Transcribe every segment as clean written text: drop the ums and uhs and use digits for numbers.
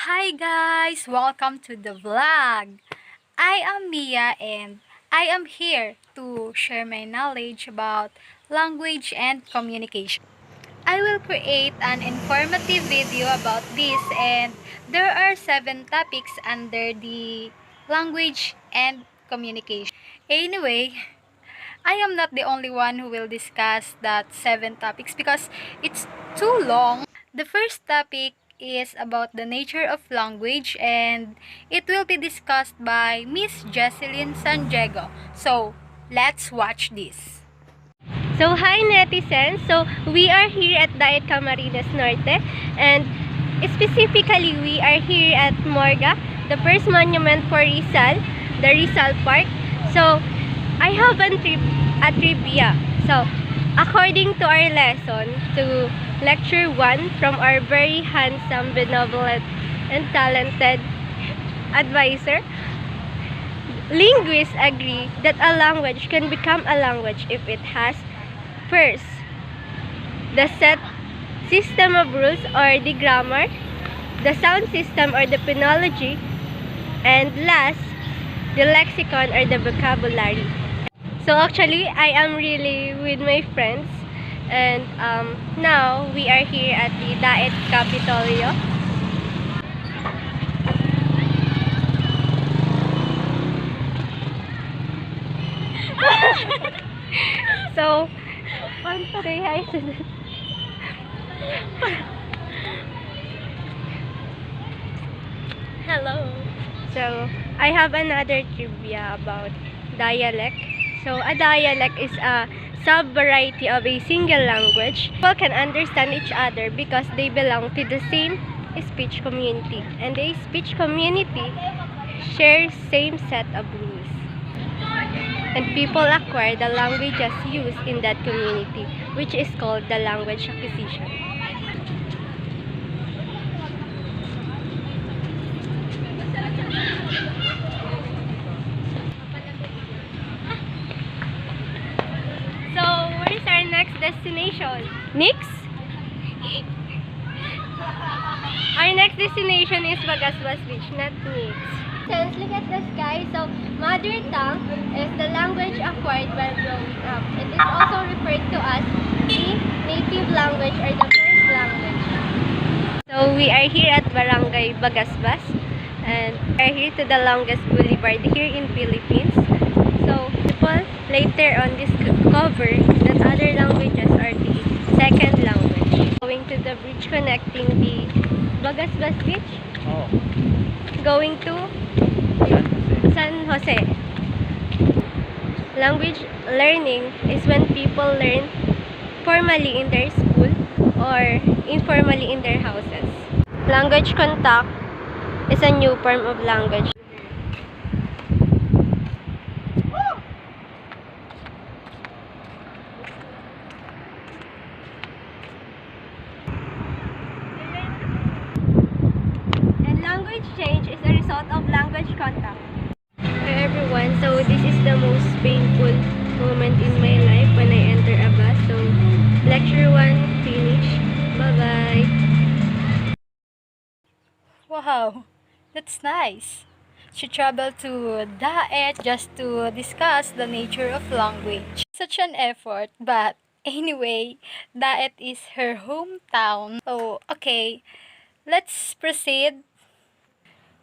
Hi guys! Welcome to the vlog! I am Mia and I am here to share my knowledge about language and communication. I will create an informative video about this and there are 7 topics under the language and communication. Anyway, I am not the only one who will discuss that 7 topics because it's too long. The first topic is about the nature of language and it will be discussed by Miss Jesselyn Sanjego. So, let's watch this. So, hi netizens! So, we are here at Diet Camarines Norte and specifically we are here at Morga, the first monument for Rizal, the Rizal Park. So, I have a trivia. So, according to our lesson, to lecture 1 from our very handsome, benevolent, and talented advisor, linguists agree that a language can become a language if it has first, the set system of rules or the grammar, the sound system or the phonology, and last, the lexicon or the vocabulary. So actually, I am really with my friends and now we are here at the Daet Capitolio. So, say hi to them. Hello. So, I have another trivia about dialect. So, a dialect is a sub-variety of a single language. People can understand each other because they belong to the same speech community. And the speech community shares same set of rules. And people acquire the languages used in that community, which is called the language acquisition. So, where is our next destination? Next? Our next destination is Bagasbas Beach, not Nix. Let's look at the sky. So, mother tongue is the language acquired while growing up. It is also referred to as the native language or the first language. So, we are here at Barangay Bagasbas and we are here to the longest boulevard here in Philippines. So, people later on discover that other languages are the second language. Going to the bridge connecting the Bagasbas Beach. Oh. Going to San Jose. Language learning is when people learn formally in their school or informally in their houses. Language contact is a new form of language. And language change is a result of language contact. Hi everyone, so this is the most painful moment in my life when I enter a bus. So, lecture 1 finished. Bye-bye. Wow, that's nice. She traveled to Daet just to discuss the nature of language. Such an effort, but anyway, Daet is her hometown. So, okay, let's proceed.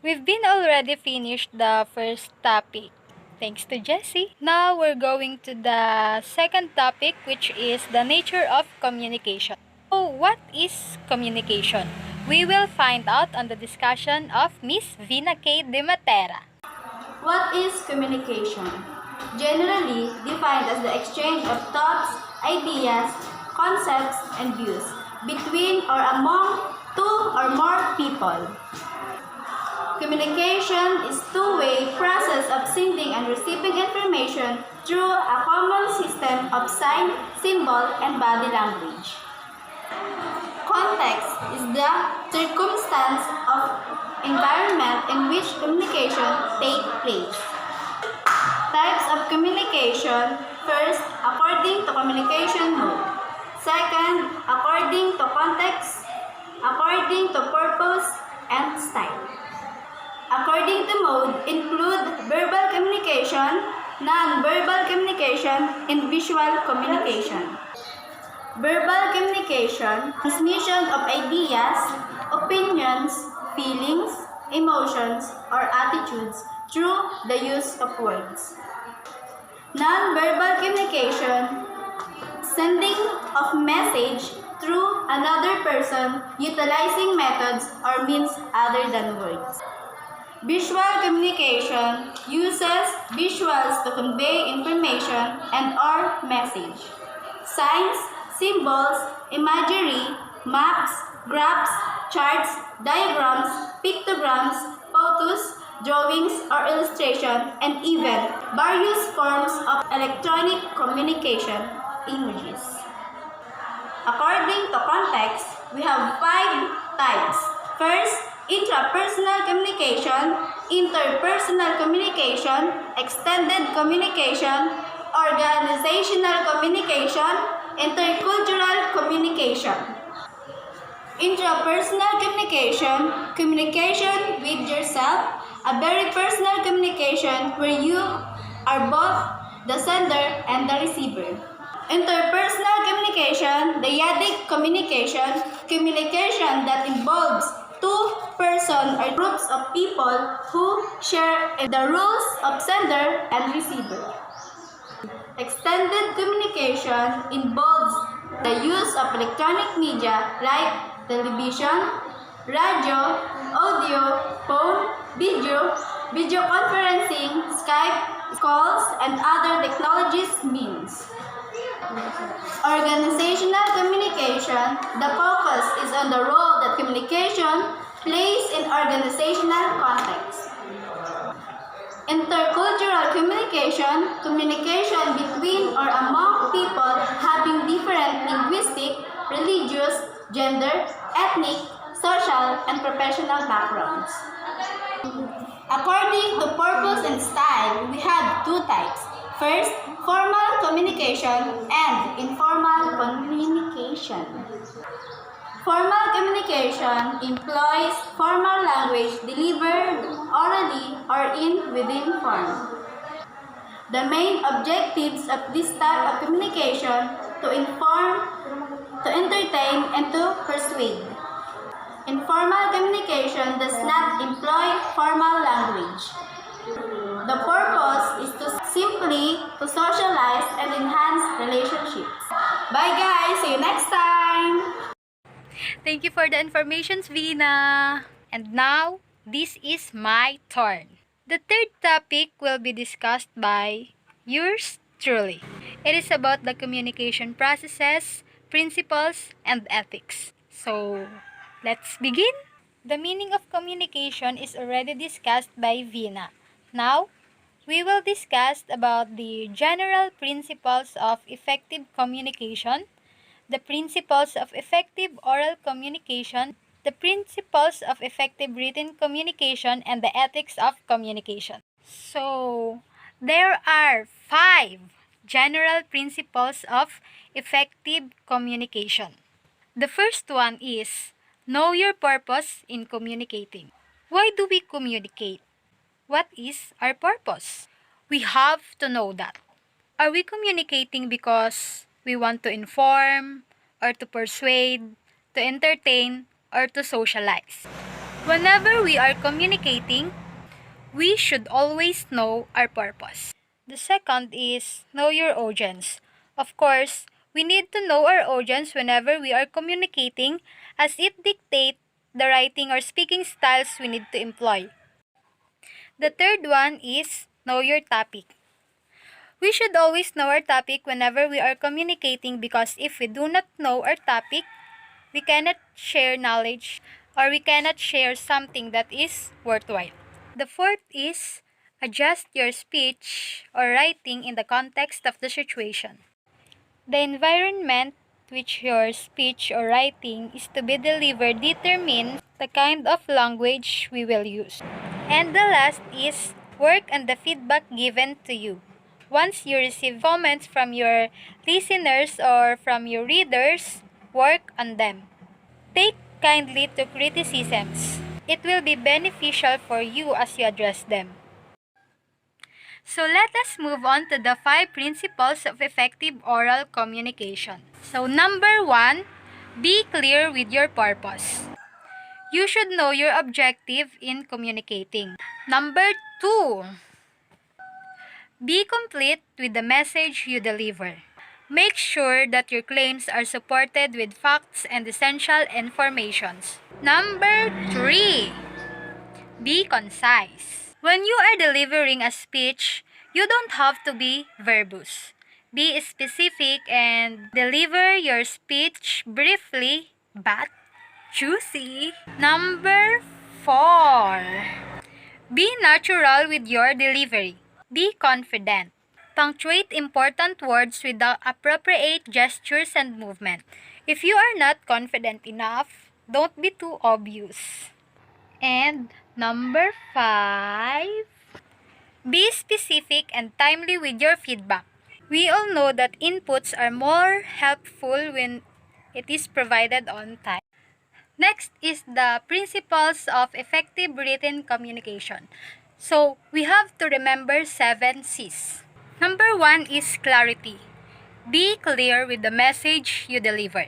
We've been already finished the first topic. Thanks to Jessie. Now we're going to the second topic, which is the nature of communication. So, what is communication? We will find out on the discussion of Miss Vina K. De Matera. What is communication? Generally defined as the exchange of thoughts, ideas, concepts, and views between or among two or more people. Communication is two-way process of sending and receiving information through a common system of sign, symbol, and body language. Context is the circumstance of environment in which communication takes place. Types of communication. First, according to communication mode. Second, according to context. According to purpose and style. According to mode, include verbal communication, non-verbal communication, and visual communication. Verbal communication, transmission of ideas, opinions, feelings, emotions, or attitudes through the use of words. Non-verbal communication, sending of message through another person utilizing methods or means other than words. Visual communication uses visuals to convey information and or message. Signs, symbols, imagery, maps, graphs, charts, diagrams, pictograms, photos, drawings or illustration, and even various forms of electronic communication, emojis. According to context, we have 5 types. First, intrapersonal communication, interpersonal communication, extended communication, organizational communication, intercultural communication. Intrapersonal communication, communication with yourself, a very personal communication where you are both the sender and the receiver. Interpersonal communication, dyadic communication, communication that involves two persons or groups of people who share the rules of sender and receiver. Extended communication involves the use of electronic media like television, radio, audio, phone, video conferencing, Skype, calls, and other technologies means. Organizational communication, the focus is on the role that communication plays in organizational context. Intercultural communication, communication between or among people having different linguistic, religious, gender, ethnic, social, and professional backgrounds. According to purpose and style, we have 2 types. First, formal communication and informal communication. Formal communication employs formal language delivered orally or in written form. The main objectives of this type of communication to inform, to entertain, and to persuade. Informal communication does not employ formal language. The purpose is to simply to socialize and enhance relationships. Bye guys! See you next time! Thank you for the informations, Vina. And now, this is my turn. The third topic will be discussed by yours truly. It is about the communication processes, principles, and ethics. So, let's begin. The meaning of communication is already discussed by Vina. Now, we will discuss about the general principles of effective communication, the principles of effective oral communication, the principles of effective written communication, and the ethics of communication. So, there are 5 general principles of effective communication. The first one is know your purpose in communicating. Why do we communicate? What is our purpose? We have to know that. Are we communicating because we want to inform, or to persuade, to entertain, or to socialize? Whenever we are communicating, we should always know our purpose. The second is know your audience. Of course, we need to know our audience whenever we are communicating, as it dictates the writing or speaking styles we need to employ. The third one is know your topic. We should always know our topic whenever we are communicating, because if we do not know our topic, we cannot share knowledge or we cannot share something that is worthwhile. The fourth is adjust your speech or writing in the context of the situation. The environment which your speech or writing is to be delivered determines the kind of language we will use. And the last is work on the feedback given to you. Once you receive comments from your listeners or from your readers, work on them. Take kindly to criticisms. It will be beneficial for you as you address them. So let us move on to the 5 principles of effective oral communication. So number 1, be clear with your purpose. You should know your objective in communicating. Number 2, be complete with the message you deliver. Make sure that your claims are supported with facts and essential informations. Number 3, be concise. When you are delivering a speech, you don't have to be verbose. Be specific and deliver your speech briefly but juicy. Number 4, be natural with your delivery. Be confident. Punctuate important words with the appropriate gestures and movement. If you are not confident enough, don't be too obvious. And number 5, be specific and timely with your feedback. We all know that inputs are more helpful when it is provided on time. Next is the principles of effective written communication. So, we have to remember 7 C's. Number 1 is clarity. Be clear with the message you deliver.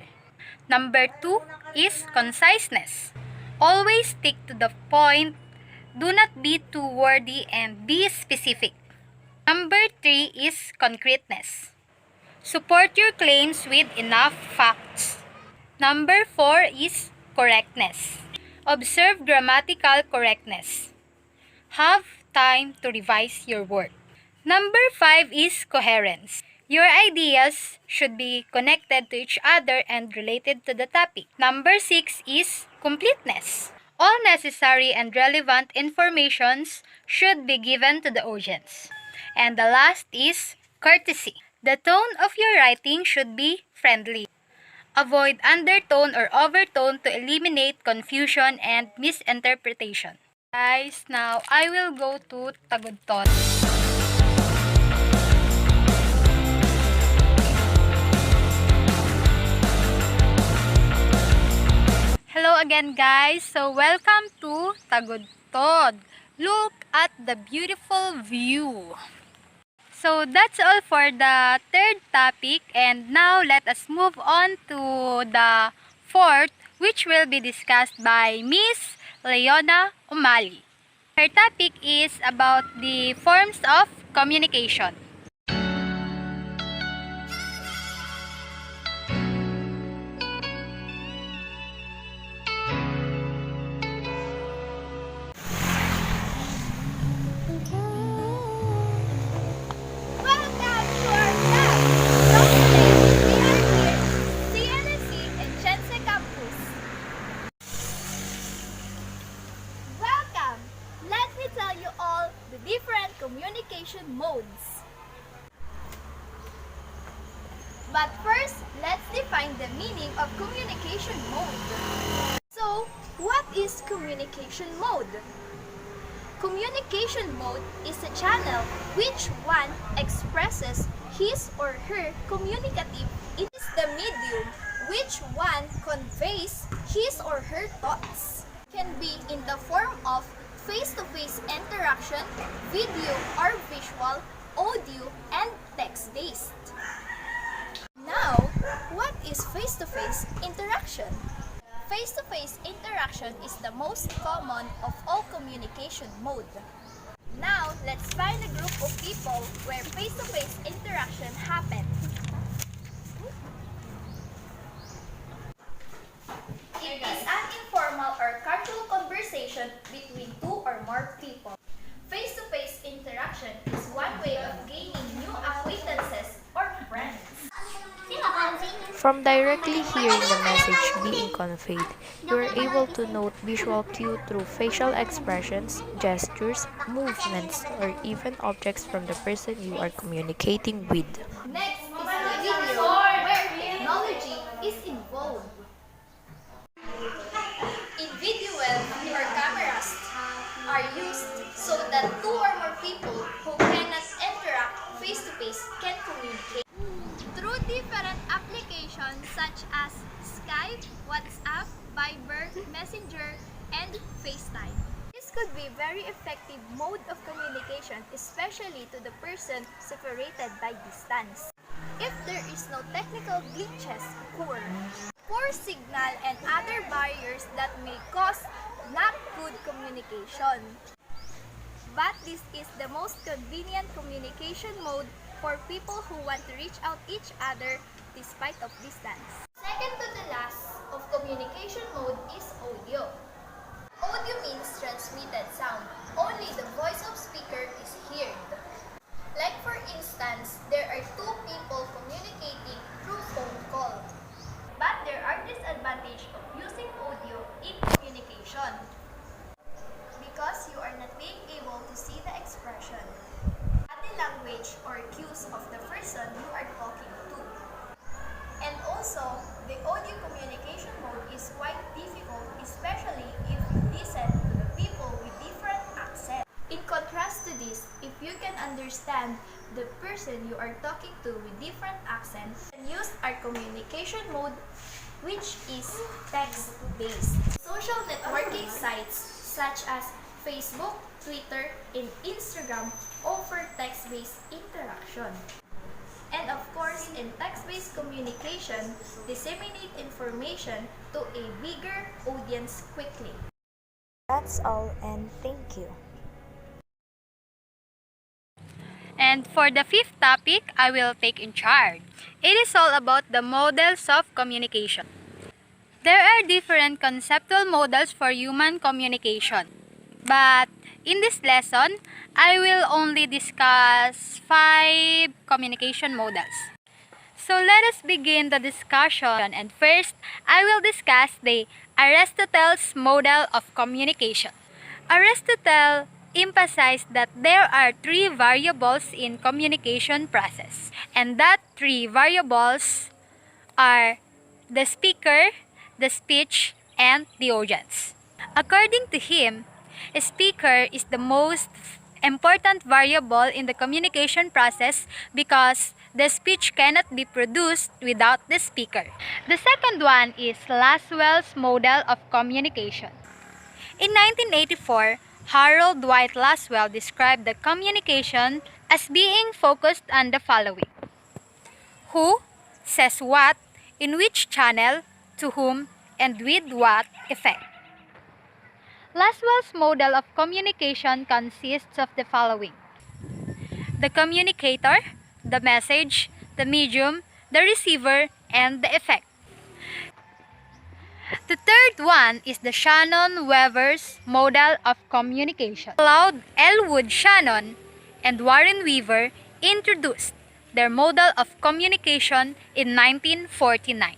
Number 2 is conciseness. Always stick to the point. Do not be too wordy and be specific. Number 3 is concreteness. Support your claims with enough facts. Number 4 is correctness. Observe grammatical correctness. Have time to revise your work. Number 5 is coherence. Your ideas should be connected to each other and related to the topic. Number 6 is completeness. All necessary and relevant informations should be given to the audience. And the last is courtesy. The tone of your writing should be friendly. Avoid undertone or overtone to eliminate confusion and misinterpretation. Guys, now I will go to Tagudtot. Hello again guys. So welcome to Tagudtod. Look at the beautiful view. So that's all for the third topic, and now let us move on to the fourth, which will be discussed by Miss Leona Umali. Her topic is about the forms of communication. Welcome to our vlog! So today, we are here, CNSC and Chense Campus. Welcome! Let me tell you all the different communication modes. But first, let's define the meaning of communication mode. So, what is communication mode? Communication mode is a channel which one expresses his or her communicative. It is the medium which one conveys his or her thoughts. Can be in the form of face-to-face interaction, video or visual, audio, and text-based. Now, what is face-to-face interaction? Face-to-face interaction is the most common of all communication mode. Now, let's find a group of people where face-to-face interaction happens. It is an informal or casual conversation between two or more people. Face-to-face interaction is one way of gaining new acquaintances or friends. From directly hearing the message being conveyed, you are able to note visual cue through facial expressions, gestures, movements, or even objects from the person you are communicating with. Next is the video, where technology is involved. In video, or cameras are used so that two or more people who cannot interact face-to-face can communicate. Through different applications such as Skype, WhatsApp, Viber, Messenger, and FaceTime. This could be very effective mode of communication, especially to the person separated by distance. If there is no technical glitches occur, poor signal and other barriers that may cause not good communication. But this is the most convenient communication mode for people who want to reach out each other despite of distance. Second to the last of communication mode is audio. Audio means transmitted sound. Only the voice of speaker is heard. Like for instance, there are two people communicating through phone call. But there are disadvantages of using audio in communication because you are not being able to see the expression, body language, or cues of the person you are talking to. And also, the audio communication mode is quite difficult, especially if you listen to the people with different accents. In contrast to this, if you can understand the person you are talking to with different accents, you can use our communication mode, which is text-based. Social networking sites such as Facebook, Twitter, and Instagram offer text-based interaction. And of course, in text-based communication, disseminate information to a bigger audience quickly. That's all, and thank you. And for the fifth topic, I will take in charge. It is all about the models of communication. There are different conceptual models for human communication. But in this lesson, I will only discuss 5 communication models. So let us begin the discussion, and first, I will discuss the Aristotle's model of communication. Aristotle emphasized that there are 3 variables in communication process, and that 3 variables are the speaker, the speech, and the audience. According to him, a speaker is the most important variable in the communication process because the speech cannot be produced without the speaker. The second one is Laswell's model of communication. In 1984, Harold Dwight Laswell described the communication as being focused on the following: who says what, in which channel, to whom, and with what effect. Laswell's model of communication consists of the following: the communicator, the message, the medium, the receiver, and the effect. The third one is the Shannon-Weaver's model of communication. Claude Elwood Shannon and Warren Weaver introduced their model of communication in 1949.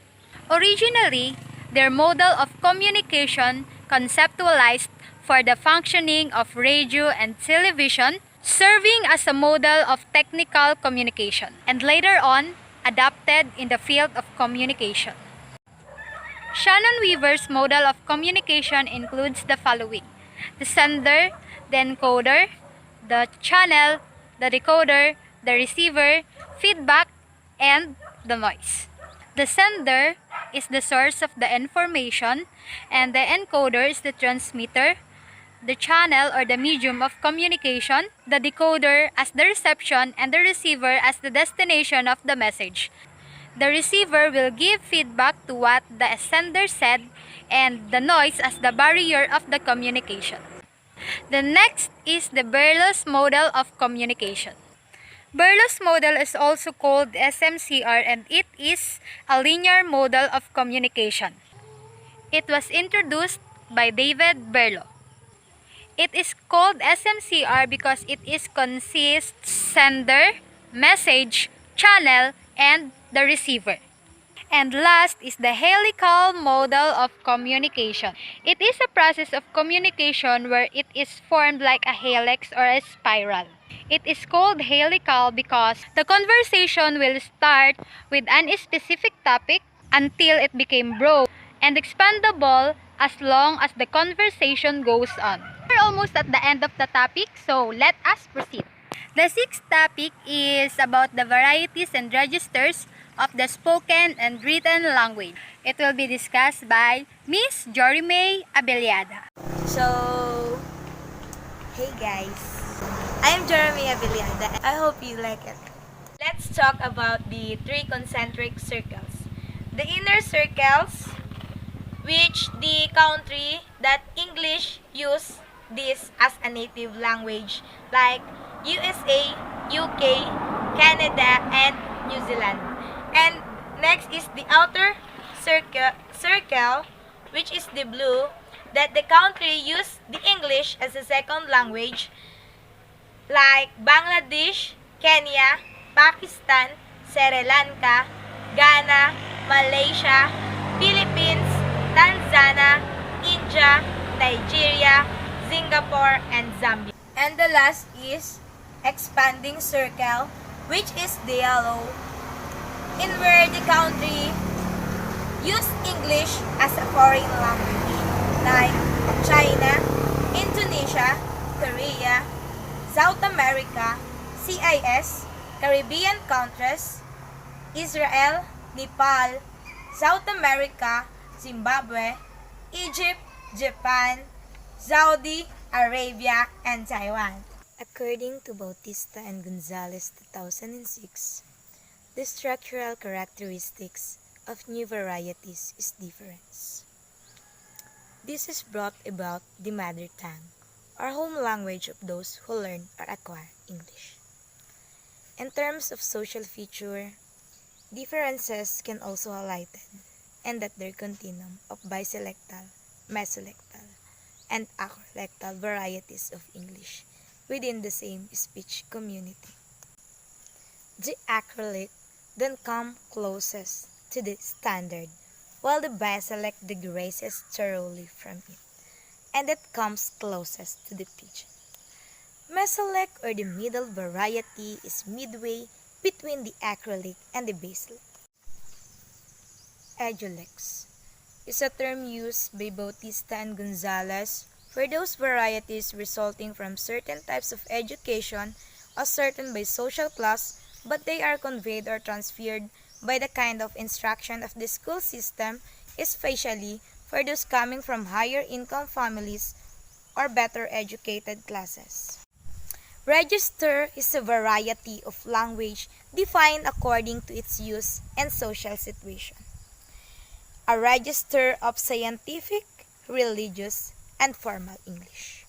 Originally, their model of communication conceptualized for the functioning of radio and television, serving as a model of technical communication, and later on adopted in the field of communication. Shannon-Weaver's model of communication includes the following: the sender, the encoder, the channel, the decoder, the receiver, feedback, and the noise. The sender is the source of the information, and the encoder is the transmitter, the channel or the medium of communication, the decoder as the reception, and the receiver as the destination of the message. The receiver will give feedback to what the sender said, and the noise as the barrier of the communication. The next is the Berlow's model of communication. Berlow's model is also called SMCR, and it is a linear model of communication. It was introduced by David Berlow. It is called SMCR because it consists sender, message, channel, and the receiver. And last is the helical model of communication. It is a process of communication where it is formed like a helix or a spiral. It is called helical because the conversation will start with an specific topic until it became broad and expandable as long as the conversation goes on. We're almost at the end of the topic, so let us proceed. The sixth topic is about the varieties and registers of the spoken and written language. It will be discussed by Miss Jorimay Abeliada. So, hey guys, I'm Jeremy Avillada. I hope you like it. Let's talk about the three concentric circles. The inner circles, which the country that English use this as a native language, like USA, UK, Canada, and New Zealand. And next is the outer circle, which is the blue, that the country use the English as a second language, like Bangladesh, Kenya, Pakistan, Sri Lanka, Ghana, Malaysia, Philippines, Tanzania, India, Nigeria, Singapore, and Zambia. And the last is expanding circle, which is the yellow, in where the country use English as a foreign language, like China, Indonesia, Korea, South America, CIS, Caribbean countries, Israel, Nepal, South America, Zimbabwe, Egypt, Japan, Saudi Arabia, and Taiwan. According to Bautista and Gonzalez 2006, the structural characteristics of new varieties is difference. This is brought about the mother tongue, or home language of those who learn or acquire English. In terms of social feature, differences can also highlighted, and that their continuum of biselectal, mesolectal, and acrolectal varieties of English within the same speech community. The acrolect then come closest to the standard, while the biselect digresses thoroughly from it, and it comes closest to the pidgin. Mesolect, or the middle variety, is midway between the acrolect and the baselect. Edulex is a term used by Bautista and Gonzalez for those varieties resulting from certain types of education ascertained by social class, but they are conveyed or transferred by the kind of instruction of the school system, especially for those coming from higher income families or better educated classes. Register is a variety of language defined according to its use and social situation. A register of scientific, religious, and formal English.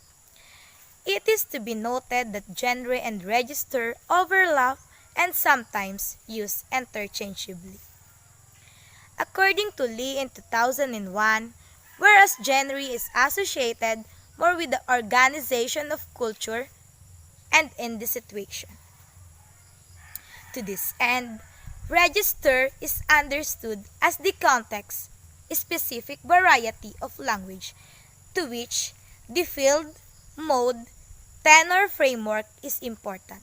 It is to be noted that genre and register overlap and sometimes used interchangeably. According to Lee in 2001, whereas genre is associated more with the organization of culture and in the situation. To this end, register is understood as the context, specific variety of language to which the field, mode, tenor framework is important.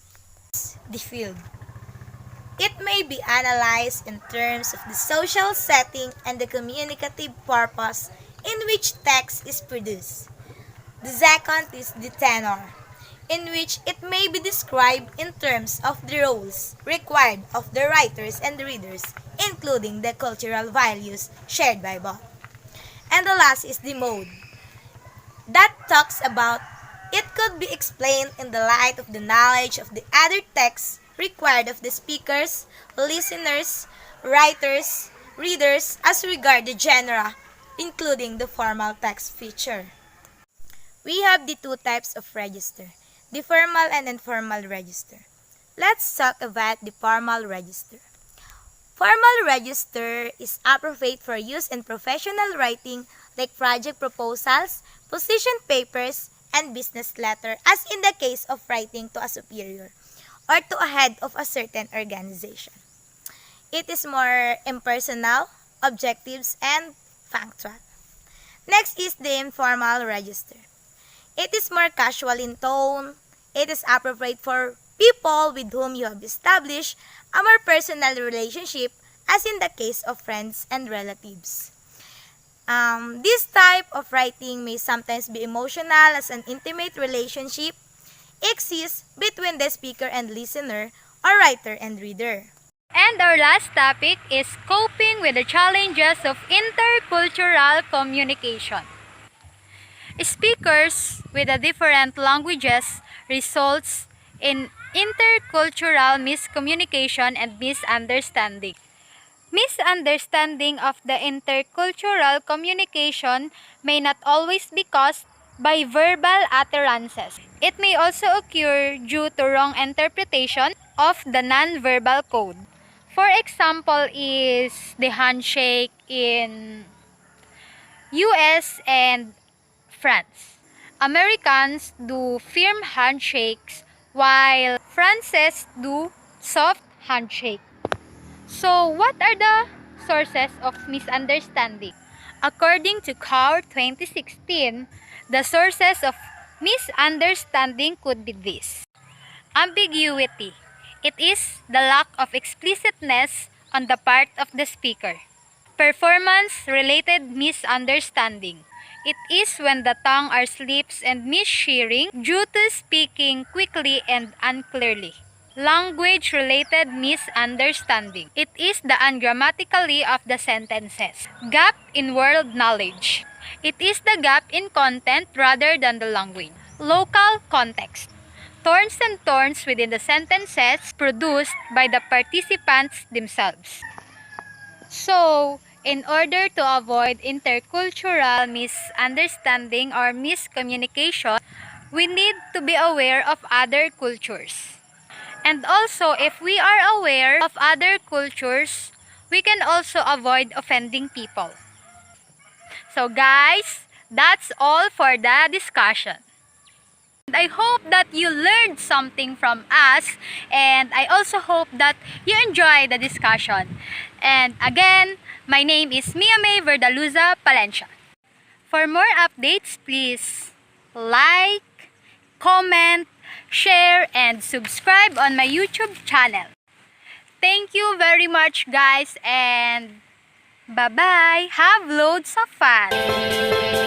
The field. It may be analyzed in terms of the social setting and the communicative purpose in which text is produced. The second is the tenor, in which it may be described in terms of the roles required of the writers and readers, including the cultural values shared by both. And the last is the mode. That talks about it could be explained in the light of the knowledge of the other texts required of the speakers, listeners, writers, readers as regard the genre, including the formal text feature. We have the two types of register, the formal and informal register. Let's talk about the formal register. Formal register is appropriate for use in professional writing like project proposals, position papers, and business letter, as in the case of writing to a superior or to a head of a certain organization. It is more impersonal, objectives, and factual. Next is the informal register. It is more casual in tone. It is appropriate for people with whom you have established a more personal relationship, as in the case of friends and relatives. This type of writing may sometimes be emotional, as an intimate relationship exists between the speaker and listener, or writer and reader. And our last topic is coping with the challenges of intercultural communication. Speakers with the different languages results in intercultural miscommunication and misunderstanding. Misunderstanding of the intercultural communication may not always be caused by verbal utterances. It may also occur due to wrong interpretation of the nonverbal code. For example is the handshake in US and France. Americans do firm handshakes while Franceses do soft handshake. So, what are the sources of misunderstanding? According to Kaur 2016, the sources of misunderstanding could be this. Ambiguity. It is the lack of explicitness on the part of the speaker. Performance-related misunderstanding. It is when the tongue or slips and missharing due to speaking quickly and unclearly. Language-related misunderstanding. It is the ungrammatically of the sentences. Gap in word knowledge. It is the gap in content rather than the language. Local context. Turns and turns within the sentences produced by the participants themselves. So, in order to avoid intercultural misunderstanding or miscommunication, we need to be aware of other cultures. And also, if we are aware of other cultures, we can also avoid offending people. So guys, that's all for the discussion. I hope that you learned something from us, and I also hope that you enjoy the discussion. And again, my name is Mia May Verdaluza Palencia. For more updates, please like, comment, share, and subscribe on my YouTube channel. Thank you very much, guys, and bye-bye. Have loads of fun.